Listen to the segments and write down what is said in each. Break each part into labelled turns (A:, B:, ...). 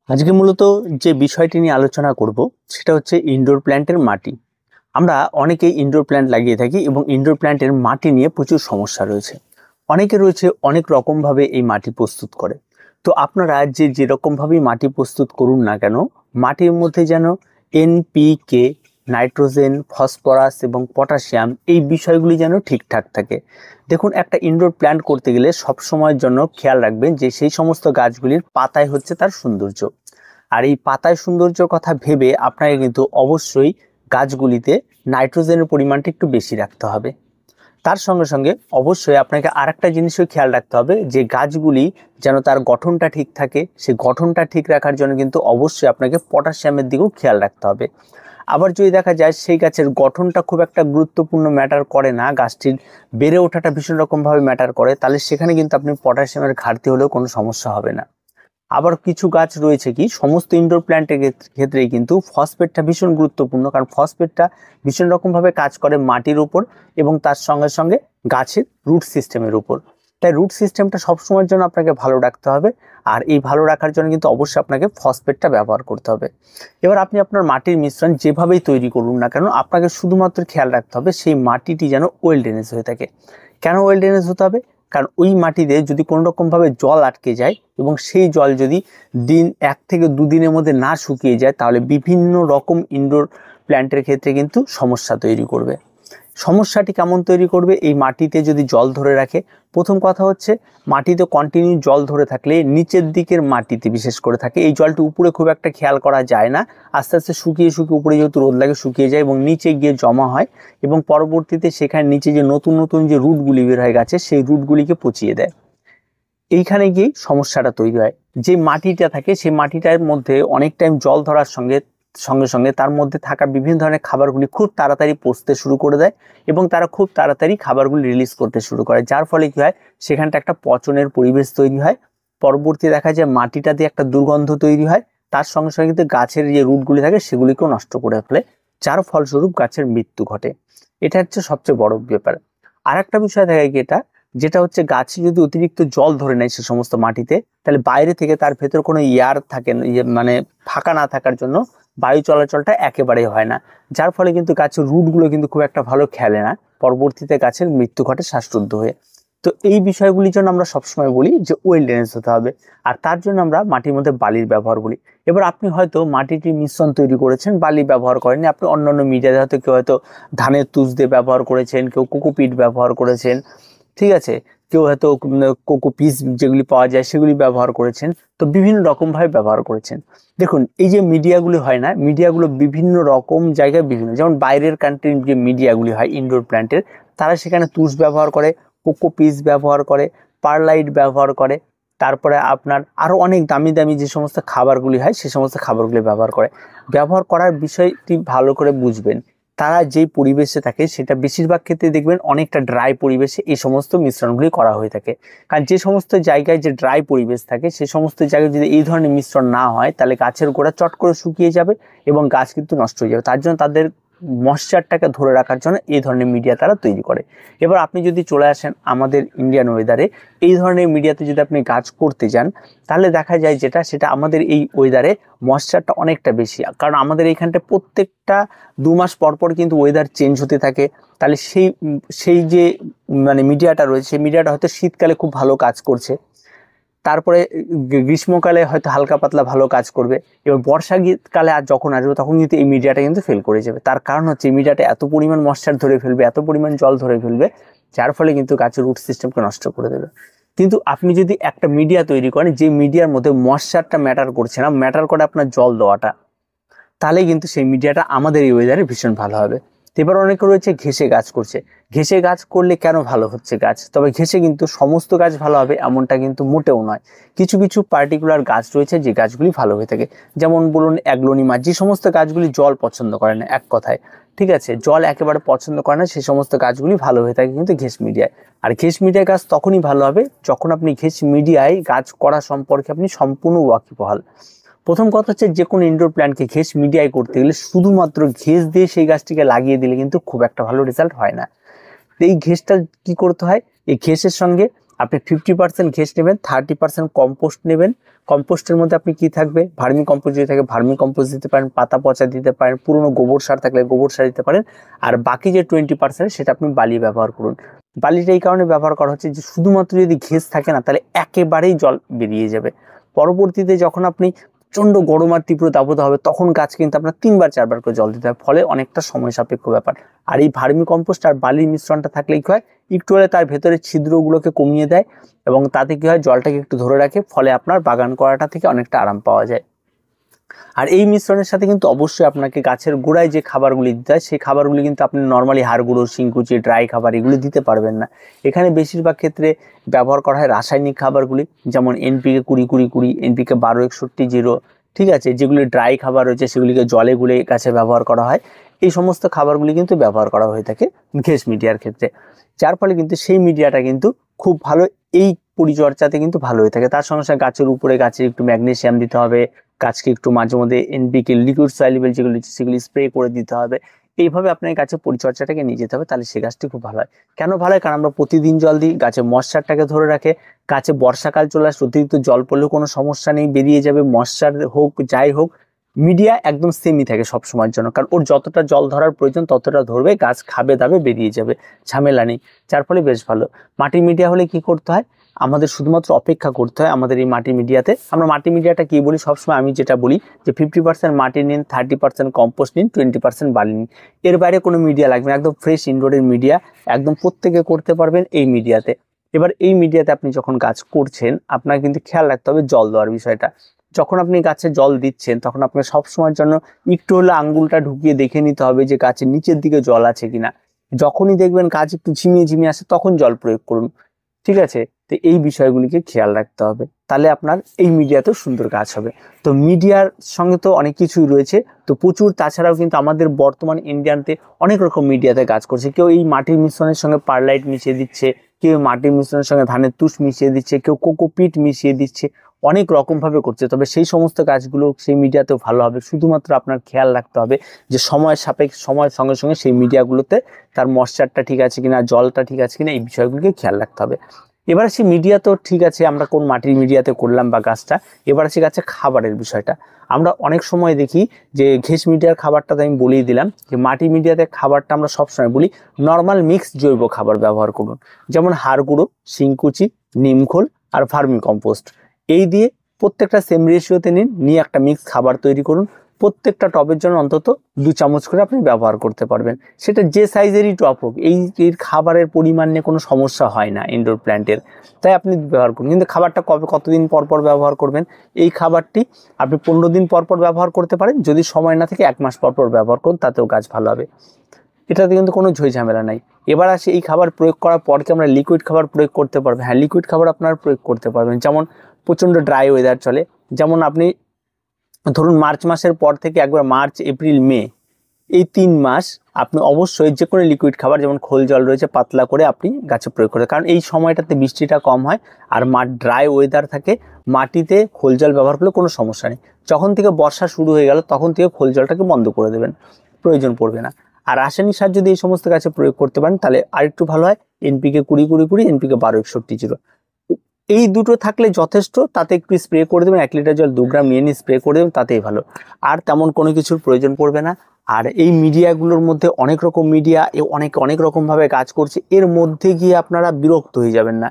A: আজকে মূলত যে বিষয়টি নিয়ে আলোচনা করব সেটা হচ্ছে ইনডোর প্ল্যান্টের মাটি। আমরা অনেকেই ইনডোর প্ল্যান্ট লাগিয়ে থাকি এবং ইনডোর প্ল্যান্টের মাটি নিয়ে প্রচুর সমস্যা রয়েছে। অনেকে রয়েছে অনেক রকমভাবে এই মাটি প্রস্তুত করে। তো আপনারা যেরকমভাবেই মাটি প্রস্তুত করুন না কেন, মাটির মধ্যে যেন এনপিকে, নাইট্রোজেন, ফসফরাস এবং পটাশিয়াম এই বিষয়গুলি যেন ঠিকঠাক থাকে। দেখুন, একটা ইনডোর প্ল্যান্ট করতে গেলে সব সময়ের জন্য খেয়াল রাখবেন যে সেই সমস্ত গাছগুলির পাতায় হচ্ছে তার সৌন্দর্য। আর এই পাতায় সৌন্দর্যের কথা ভেবে আপনাকে কিন্তু অবশ্যই গাছগুলিতে নাইট্রোজেনের পরিমাণটা একটু বেশি রাখতে হবে। তার সঙ্গে সঙ্গে অবশ্যই আপনাকে আরেকটা জিনিসও খেয়াল রাখতে হবে যে গাছগুলি যেন তার গঠনটা ঠিক থাকে। সেই গঠনটা ঠিক রাখার জন্য কিন্তু অবশ্যই আপনাকে পটাশিয়ামের দিকেও খেয়াল রাখতে হবে। আবার যদি দেখা যায় সেই গাছের গঠনটা খুব একটা গুরুত্বপূর্ণ ম্যাটার করে না, গাছটির বেড়ে ওঠাটা ভীষণ রকমভাবে ম্যাটার করে, তাহলে সেখানে কিন্তু আপনি পটাশিয়ামের ঘাটতি হলেও কোনো সমস্যা হবে না। আবার কিছু গাছ রয়েছে কি, সমস্ত ইনডোর প্ল্যান্টের ক্ষেত্রেই কিন্তু ফসফেটটা ভীষণ গুরুত্বপূর্ণ, কারণ ফসফেটটা ভীষণ রকমভাবে কাজ করে মাটির উপর এবং তার সঙ্গে সঙ্গে গাছের রুট সিস্টেমের উপর। তাই রুট সিস্টেমটা সবসময়ের জন্য আপনাকে ভালো রাখতে হবে। আর এই ভালো রাখার জন্য কিন্তু অবশ্যই আপনাকে ফসফেটটা ব্যবহার করতে হবে। এবার আপনি আপনার মাটির মিশ্রণ যেভাবেই তৈরি করুন না কেন, আপনাকে শুধুমাত্র খেয়াল রাখতে হবে সেই মাটিটি যেন ওয়েল ড্রেনেজ হয়ে থাকে। কেন ওয়েল ড্রেনেজ হতে হবে? কারণ ওই মাটিতে যদি কোনো রকমভাবে জল আটকে যায় এবং সেই জল যদি 1 থেকে 2 দিনের মধ্যে না শুকিয়ে যায়, তাহলে বিভিন্ন রকম ইনডোর প্ল্যান্টের ক্ষেত্রে কিন্তু সমস্যা তৈরি করবে। সমস্যাটি কেমন তৈরি করবে? এই মাটিতে যদি জল ধরে রাখে, প্রথম কথা হচ্ছে মাটিতে কন্টিনিউ জল ধরে থাকলে নিচের দিকের মাটিতে বিশেষ করে থাকে, এই জলটি উপরে খুব একটা খেয়াল করা যায় না, আস্তে আস্তে শুকিয়ে উপরে যেহেতু রোদ লাগে শুকিয়ে যায় এবং নিচে গিয়ে জমা হয় এবং পরবর্তীতে সেখানে নিচে যে নতুন নতুন যে রুটগুলি বের হয়ে গেছে সেই রুটগুলিকে পচিয়ে দেয়। এইখানে গিয়ে সমস্যাটা তৈরি হয়। যে মাটিটা থাকে সেই মাটিটার মধ্যে অনেক টাইম জল ধরার সঙ্গে সঙ্গে তার মধ্যে থাকা বিভিন্ন ধরনের খাবারগুলি খুব তাড়াতাড়ি পচতে শুরু করে দেয় এবং তারা খুব তাড়াতাড়ি খাবারগুলি রিলিজ করতে শুরু করে, যার ফলে কি হয়, সেখানটা একটা পচনের পরিবেশ তৈরি হয়। পরবর্তী দেখা যায় মাটিটা দিয়ে একটা দুর্গন্ধ তৈরি হয়, তার সঙ্গে সঙ্গে কিন্তু গাছের যে রুটগুলি থাকে সেগুলিকেও নষ্ট করে ফেলে, যার ফলস্বরূপ গাছের মৃত্যু ঘটে। এটা হচ্ছে সবচেয়ে বড় ব্যাপার। আর একটা বিষয় থাকে কি, যেটা হচ্ছে গাছে যদি অতিরিক্ত জল ধরে নেয় সে সমস্ত মাটিতে, তাহলে বাইরে থেকে তার ভেতর কোনো এয়ার থাকে না, মানে ফাঁকা না থাকার জন্য বায়ু চলাচলটা একেবারেই হয় না, যার ফলে কিন্তু গাছের রুটগুলো কিন্তু খুব একটা ভালো খেলে না, পরবর্তীতে গাছের মৃত্যু ঘটে শ্বাসরুদ্ধ হয়ে। তো এই বিষয়গুলির জন্য আমরা সবসময় বলি যে ওয়েল ড্রেনেজ হতে হবে, আর তার জন্য আমরা মাটির মধ্যে বালির ব্যবহার বলি। এবার আপনি হয়তো মাটিটির মিশ্রণ তৈরি করেছেন, বালি ব্যবহার করেননি, আপনি অন্যান্য মিডিয়াতে হয়তো কেউ হয়তো ধানের তুষ দিয়ে ব্যবহার করেছেন, কেউ কোকোপিট ব্যবহার করেছেন, ঠিক আছে, কেউ হয়তো কোকো পিস যেগুলি পাওয়া যায় সেগুলি ব্যবহার করেছেন। তো বিভিন্ন রকমভাবে ব্যবহার করেছেন। দেখুন, এই যে মিডিয়াগুলি হয় না, মিডিয়াগুলো বিভিন্ন রকম জায়গায় বিভিন্ন, যেমন বাইরের কান্ট্রির যে মিডিয়াগুলি হয় ইনডোর প্ল্যান্টের, তারা সেখানে তুষ ব্যবহার করে, কোকো পিস ব্যবহার করে, পারলাইট ব্যবহার করে, তারপরে আপনার আরও অনেক দামি দামি যে সমস্ত খাবারগুলি হয় সে সমস্ত খাবারগুলি ব্যবহার করে। ব্যবহার করার বিষয়টি ভালো করে বুঝবেন। তারা যেই পরিবেশে থাকে সেটা বেশিরভাগ ক্ষেত্রে দেখবেন অনেকটা ড্রাই পরিবেশে এই সমস্ত মিশ্রণগুলি করা হয়ে থাকে। কারণ যে সমস্ত জায়গায় যে ড্রাই পরিবেশ থাকে সে সমস্ত জায়গায় যদি এই ধরনের মিশ্রণ না হয়, তাহলে গাছের গোড়া চট করে শুকিয়ে যাবে এবং গাছ কিন্তু নষ্ট হয়ে যাবে। তার জন্য তাদের ময়েশ্চারটাকে ধরে রাখার জন্য এই ধরনের মিডিয়া তারা তৈরি করে। এবার আপনি যদি চলে আসেন আমাদের ইন্ডিয়ান ওয়েদারে, এই ধরনের মিডিয়াতে যদি আপনি গাছ করতে যান, তাহলে দেখা যায় সেটা আমাদের এই ওয়েদারে ময়েশ্চারটা অনেকটা বেশি, কারণ আমাদের এইখানটা প্রত্যেকটা 2 মাস পর পর কিন্তু ওয়েদার চেঞ্জ হতে থাকে। তাহলে সেই যে মানে মিডিয়াটা রয়েছে সেই মিডিয়াটা হয়তো শীতকালে খুব ভালো কাজ করছে, তারপরে গ্রীষ্মকালে হয়তো হালকা পাতলা ভালো কাজ করবে, এবার বর্ষাকালে আর যখন আসবে তখন কিন্তু এই মিডিয়াটা কিন্তু ফেল করে যাবে। তার কারণ হচ্ছে এই মিডিয়াটা এত পরিমাণ ময়েশ্চার ধরে ফেলবে, এত পরিমাণ জল ধরে ফেলবে, যার ফলে কিন্তু গাছের রুট সিস্টেমকে নষ্ট করে দেবে। কিন্তু আপনি যদি একটা মিডিয়া তৈরি করেন যে মিডিয়ার মধ্যে ময়েশ্চারটা ম্যাটার করছে না, ম্যাটার করে আপনার জল দেওয়াটা, তাহলে কিন্তু সেই মিডিয়াটা আমাদের এই ওয়েদারে ভীষণ ভালো হবে। এবার অনেকে রয়েছে ঘেঁষে গাছ করছে। ঘেঁষে গাছ করলে কেন ভালো হচ্ছে গাছ? তবে ঘেঁষে কিন্তু সমস্ত গাছ ভালো হবে এমনটা কিন্তু মোটেও নয়। কিছু কিছু পার্টিকুলার গাছ রয়েছে যে গাছগুলি ভালো হয়ে থাকে, যেমন বলুন অ্যাগ্লোনিমা, যে সমস্ত গাছগুলি জল পছন্দ করে না, এক কথায় ঠিক আছে, জল একেবারে পছন্দ করে না, সেই সমস্ত গাছগুলি ভালো হয়ে থাকে কিন্তু ঘেঁষ মিডিয়ায়। আর ঘেঁষ মিডিয়ায় গাছ তখনই ভালো হবে যখন আপনি ঘেঁষ মিডিয়ায় গাছ করা সম্পর্কে আপনি সম্পূর্ণ ওয়াকিবহাল। প্রথম কথা হচ্ছে যে কোনো ইনডোর প্ল্যান্টকে ঘেঁষ মিডিয়ায় করতে গেলে শুধুমাত্র ঘেঁষ দিয়ে সেই গাছটিকে লাগিয়ে দিলে কিন্তু খুব একটা ভালো রেজাল্ট হয় না। এই ঘেঁষটা কি করতে হয়, এই ঘেঁষের সঙ্গে আপনি 50% ঘেঁষ নেবেন, 30% কম্পোস্ট নেবেন। কম্পোস্টের মধ্যে আপনি কি থাকবে, ভার্মি কম্পোস্ট যদি থাকে ভার্মি কম্পোস্ট দিতে পারেন, পাতা পচা দিতে পারেন, পুরনো গোবর সার থাকলে গোবর সার দিতে পারেন। আর বাকি যে 20% সেটা আপনি বালি ব্যবহার করুন। বালিটা এই কারণে ব্যবহার করা হচ্ছে যে শুধুমাত্র যদি ঘেঁস থাকে না তাহলে একেবারেই জল বেরিয়ে যাবে। পরবর্তীতে যখন আপনি প্রচণ্ড গরম আর তীব্র দাবদাহ হবে তখন গাছ কিন্তু আপনার 3বার 4বার করে জল দিতে হয়, ফলে অনেকটা সময় সাপেক্ষ ব্যাপার। আর এই ভার্মি কম্পোস্ট আর বালির মিশ্রণটা থাকলেই কি হয়, একটু হলে তার ভেতরে ছিদ্রগুলোকে কমিয়ে দেয় এবং তাতে কি হয় জলটাকে একটু ধরে রাখে, ফলে আপনার বাগান করাটা থেকে অনেকটা আরাম পাওয়া যায়। আর এই মিশ্রণের সাথে কিন্তু অবশ্যই আপনাকে গাছের গোড়ায় যে খাবারগুলি দিতে হয় সেই খাবারগুলি কিন্তু আপনি নর্মালি হাড় গুঁড়ো, শিংকুচি, ড্রাই খাবার এগুলো দিতে পারবেন না। এখানে বেশিরভাগ ক্ষেত্রে ব্যবহার করা হয় রাসায়নিক খাবারগুলি, যেমন এনপিকে 20-20-20, এনপিকে 12-61-0, ঠিক আছে, যেগুলি ড্রাই খাবার রয়েছে সেগুলিকে জলে গুলে গাছে ব্যবহার করা হয়। এই সমস্ত খাবারগুলি কিন্তু ব্যবহার করা হয়ে থাকে ঘেঁস মিডিয়ার ক্ষেত্রে, যার ফলে কিন্তু সেই মিডিয়াটা কিন্তু খুব ভালো এই পরিচর্যাতে কিন্তু ভালো হয়ে থাকে। তার সঙ্গে সঙ্গে গাছের উপরে গাছে একটু ম্যাগনেসিয়াম দিতে হবে, গাছকে একটু মাঝে মধ্যে এনপিকে লিকুইড সলিউবল যেগুলি সেগুলি স্প্রে করে দিতে হবে। এইভাবে আপনার গাছের পরিচর্যাটাকে নিয়ে যেতে হবে, তাহলে সেই গাছটি খুব ভালো হয়। কেন ভালো হয়? কারণ আমরা প্রতিদিন জল দিই, গাছে ময়েশ্চারটাকে ধরে রাখে। গাছে বর্ষাকাল চলে আসলে অতিরিক্ত জল পড়লেও কোনো সমস্যা নেই, বেরিয়ে যাবে। ময়েশ্চার হোক যাই হোক, মিডিয়া একদম সেমই থাকে সব সময়ের জন্য, কারণ ওর যতটা জল ধরার প্রয়োজন ততটা ধরবে, গাছ খাবে দাবে বেরিয়ে যাবে, ঝামেলা নেই, যার ফলে বেশ ভালো। মাটি মিডিয়া হলে কি করতে হয়, আমাদের শুধুমাত্র অপেক্ষা করতে হয়। আমাদের এই মাটি মিডিয়াতে আমরা মাটি মিডিয়াটা কি বলি সবসময়, আমি যেটা বলি যে 50% মাটি নিন, 30% কম্পোস্ট নিন, 20% বালি নিন। এর বাইরে কোনো মিডিয়া লাগবে না, একদম ফ্রেশ ইনডোরের মিডিয়া, একদম প্রত্যেকে করতে পারবেন এই মিডিয়াতে। এবার এই মিডিয়াতে আপনি যখন গাছ করছেন আপনার কিন্তু খেয়াল রাখতে হবে জল দেওয়ার বিষয়টা। যখন আপনি গাছে জল দিচ্ছেন তখন আপনার সবসময়ের জন্য একটু হলে আঙ্গুলটা ঢুকিয়ে দেখে নিতে হবে যে গাছের নিচের দিকে জল আছে কিনা। যখনই দেখবেন গাছ একটু ঝিমিয়ে ঝিমিয়ে আসে তখন জল প্রয়োগ করুন, ঠিক আছে। তো এই বিষয়গুলিকে খেয়াল রাখতে হবে, তাহলে আপনার এই মিডিয়াতেও সুন্দর গাছ হবে। তো মিডিয়ার সঙ্গে তো অনেক কিছুই রয়েছে, তো প্রচুর। তাছাড়াও কিন্তু আমাদের বর্তমান ইন্ডিয়ানতে অনেক রকম মিডিয়াতে কাজ করছে। কেউ এই মাটির মিশ্রণের সঙ্গে পারলাইট মিশিয়ে দিচ্ছে, কেউ মাটির মিশ্রণের সঙ্গে ধানের তুষ মিশিয়ে দিচ্ছে, কেউ কোকোপিট মিশিয়ে দিচ্ছে, অনেক রকমভাবে করছে। তবে সেই সমস্ত কাজগুলো সেই মিডিয়াতেও ভালো হবে, শুধুমাত্র আপনার খেয়াল রাখতে হবে যে সময়ের সাপেক্ষে সময়ের সঙ্গে সঙ্গে সেই মিডিয়াগুলোতে তার ময়েশ্চারটা ঠিক আছে কিনা, জলটা ঠিক আছে কিনা, এই বিষয়গুলোকে খেয়াল রাখতে হবে। এবার আসি মিডিয়া তো ঠিক আছে, আমরা কোন মাটির মিডিয়াতে করলাম বা গাছটা। এবার আসি গাছে খাবারের বিষয়টা। আমরা অনেক সময় দেখি যে ঘেঁস মিডিয়ার খাবারটা তো আমি বলেই দিলাম, যে মাটি মিডিয়াতে খাবারটা আমরা সবসময় বলি নর্মাল মিক্স জৈব খাবার ব্যবহার করুন, যেমন হাড় গুঁড়ো, শিংকুচি, নিমখোল আর ভার্মি কম্পোস্ট। এই দিয়ে প্রত্যেকটা সেম রেশিওতে নিয়ে একটা মিক্স খাবার তৈরি করুন। প্রত্যেকটা টবের জন্য অন্তত 2 চামচ করে আপনি ব্যবহার করতে পারবেন, সেটা যে সাইজেরই টব হোক। এর খাবারের পরিমাণ নিয়ে কোনো সমস্যা হয় না ইনডোর প্ল্যান্টের, তাই আপনি ব্যবহার করুন। কিন্তু খাবারটা কতদিন পর পর ব্যবহার করবেন? এই খাবারটি আপনি 15 দিন পর পর ব্যবহার করতে পারেন, যদি সময় না থাকে 1 মাস পর পর ব্যবহার করুন, তাতেও গাছ ভালো হবে। এটাতে কিন্তু কোনো ঝই ঝামেলা নাই। এবার আসে এই খাবার প্রয়োগ করার পর কি আমরা লিকুইড খাবার প্রয়োগ করতে পারবো? হ্যাঁ, লিকুইড খাবার আপনারা প্রয়োগ করতে পারবেন। যেমন প্রচণ্ড ড্রাই ওয়েদার চলে, যেমন আপনি ধরুন মার্চ মাসের পর থেকে একবার মার্চ, এপ্রিল, মে, এই 3 মাস আপনি অবশ্যই যে কোনো লিকুইড খাবার যেমন খোল জল রয়েছে পাতলা করে আপনি গাছে প্রয়োগ করতে, কারণ এই সময়টাতে বৃষ্টিটা কম হয় আর ড্রাই ওয়েদার থাকে। মাটিতে খোল জল ব্যবহার করলে কোনো সমস্যা নেই। যখন থেকে বর্ষা শুরু হয়ে গেল তখন থেকে খোল জলটাকে বন্ধ করে দেবেন, প্রয়োজন পড়বে না। আর রাসায়নিক সার যদি এই সমস্ত গাছে প্রয়োগ করতে পারেন তাহলে আরেকটু ভালো হয়। এনপিকে 20-20-20, এনপিকে 12-61-0, এই দুটো থাকলে যথেষ্ট। তাতে একটু স্প্রে করে দেবেন, 1 লিটার জল 2 গ্রাম নিয়ে স্প্রে করে দেবেন, তাতেই ভালো। আর তেমন কোনো কিছুর প্রয়োজন পড়বে না। আর এই মিডিয়াগুলোর মধ্যে অনেক রকম মিডিয়া, অনেক রকমভাবে কাজ করছে, এর মধ্যে গিয়ে আপনারা বিরক্ত হয়ে যাবেন না।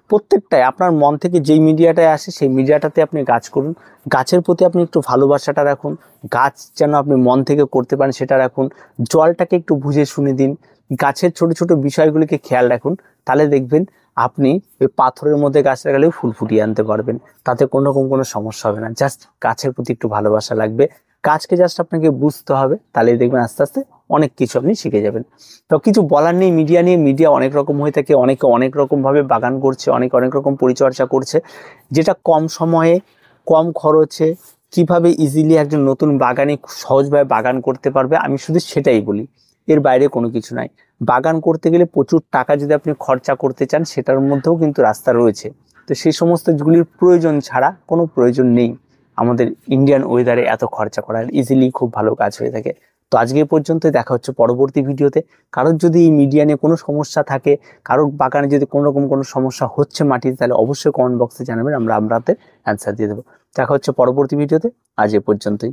A: প্রত্যেকটাই আপনার মন থেকে যেই মিডিয়াটায় আসে সেই মিডিয়াটাতে আপনি কাজ করুন। গাছের প্রতি আপনি একটু ভালোবাসাটা রাখুন, গাছ যেন আপনি মন থেকে করতে পারেন সেটা রাখুন। জলটাকে একটু বুঝে শুনে দিন, গাছের ছোট ছোট বিষয়গুলিকে খেয়াল রাখুন, তাহলে দেখবেন আপনি ওই পাথরের মধ্যে গাছ লাগালেও ফুল ফুটিয়ে আনতে পারবেন, তাতে কোনো রকম কোনো সমস্যা হবে না। জাস্ট গাছের প্রতি একটু ভালোবাসা লাগবে, গাছকে জাস্ট আপনাকে বুঝতে হবে, তাহলেই দেখবেন আস্তে আস্তে অনেক কিছু আপনি শিখে যাবেন। তো কিছু বলার নেই মিডিয়া নিয়ে, মিডিয়া অনেক রকম হয়ে থাকে, অনেকে অনেক রকমভাবে বাগান করছে, অনেক রকম পরিচর্যা করছে, যেটা কম সময়ে কম খরচে কিভাবে ইজিলি একজন নতুন বাগানি সহজভাবে বাগান করতে পারবে, আমি শুধু সেটাই বলি, এর বাইরে কোনো কিছু নাই। বাগান করতে গেলে প্রচুর টাকা যদি আপনি খরচা করতে চান সেটার মধ্যেও কিন্তু রাস্তা রয়েছে, তো সেই সমস্তগুলির প্রয়োজন ছাড়া কোনো প্রয়োজন নেই আমাদের ইন্ডিয়ান ওয়েদারে এত খরচা করার, ইজিলি খুব ভালো কাজ হয়ে থাকে। তো আজকে পর্যন্ত, দেখা হচ্ছে পরবর্তী ভিডিওতে। কারোর যদি এই মিডিয়া নিয়ে কোনো সমস্যা থাকে, কারোর বাগানে যদি কোনো রকম কোনো সমস্যা হচ্ছে মাটিতে, তাহলে অবশ্যই কমেন্ট বক্সে জানাবেন, আমরা আপনাদের অ্যান্সার দিয়ে দেবো। দেখা হচ্ছে পরবর্তী ভিডিওতে। আজ এ পর্যন্তই।